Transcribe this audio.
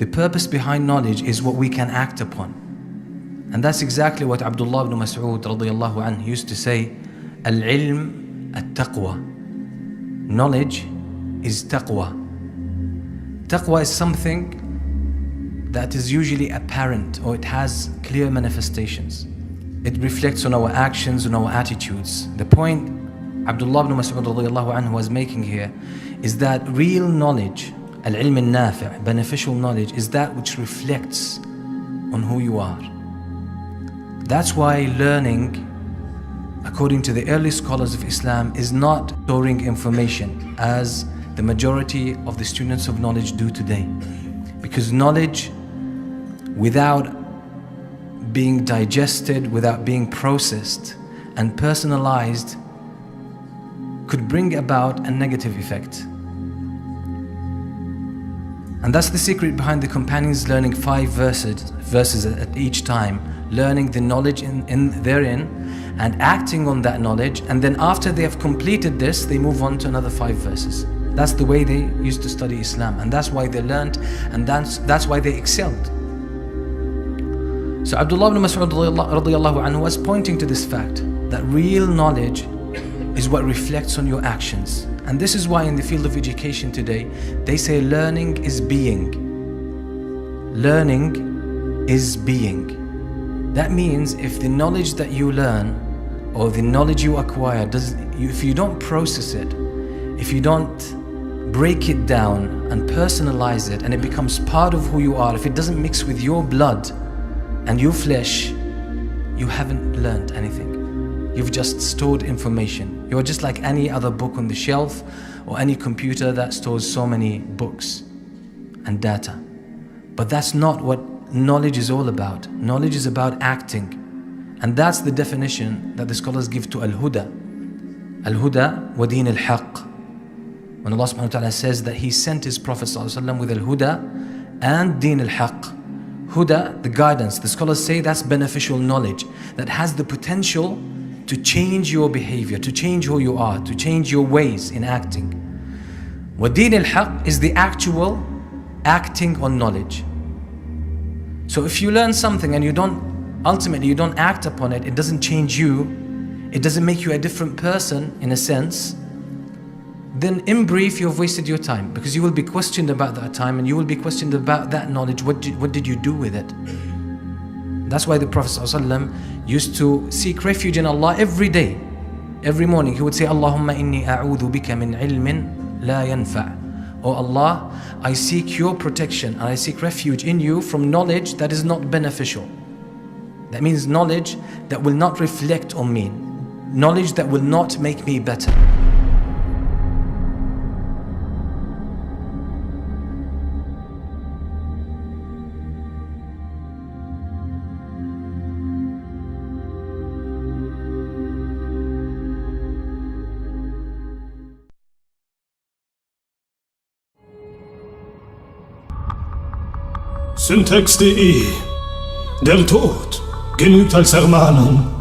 The purpose behind knowledge is what we can act upon. And that's exactly what Abdullah ibn Mas'ud radiyallahu anhu used to say, Al-ilm at-taqwa. Knowledge is taqwa. Taqwa is something that is usually apparent, or it has clear manifestations. It reflects on our actions, on our attitudes. The point Abdullah ibn Mas'ud radiyallahu anhu was making here is that real knowledge, al-ilm al-nafi', beneficial knowledge, is that which reflects on who you are. That's why learning, according to the early scholars of Islam, is not storing information as the majority of the students of knowledge do today. Because knowledge, without being digested, without being processed and personalized, could bring about a negative effect. And that's the secret behind the companions learning 5 verses at each time, learning the knowledge therein and acting on that knowledge, and then after they have completed this, they move on to another 5 verses. That's the way they used to study Islam, and that's why they learned, and that's why they excelled. So Abdullah ibn Mas'ud radiyallahu anhu was pointing to this fact, that real knowledge is what reflects on your actions. And this is why in the field of education today, they say learning is being. Learning is being. That means if the knowledge that you learn, or the knowledge you acquire, if you don't process it, if you don't break it down and personalize it, and it becomes part of who you are, if it doesn't mix with your blood and your flesh, you haven't learned anything. You've just stored information. You're just like any other book on the shelf, or any computer that stores so many books and data. But that's not what knowledge is all about. Knowledge is about acting. And that's the definition that the scholars give to al-huda. Al-huda wa din al-haq. When Allah subhanahu wa ta'ala says that He sent His Prophet sallallahu alaihi wasallam with al-huda and din al-haq. Huda, the guidance, the scholars say that's beneficial knowledge that has the potential to change your behavior, to change who you are, to change your ways in acting. Wa din al-haq is the actual acting on knowledge. So if you learn something and you don't act upon it, it doesn't change you, it doesn't make you a different person in a sense, then in brief you've wasted your time, because you will be questioned about that time, and you will be questioned about that knowledge. What did you do with it? That's why the Prophet ﷺ used to seek refuge in Allah every day. Every morning he would say, Allahumma inni a'udhu bika min ilmin la yanfa'. Oh Allah, I seek your protection and I seek refuge in you from knowledge that is not beneficial. That means knowledge that will not reflect on me, knowledge that will not make me better. SytaxDE. Der Tod genügt als Ermahnung.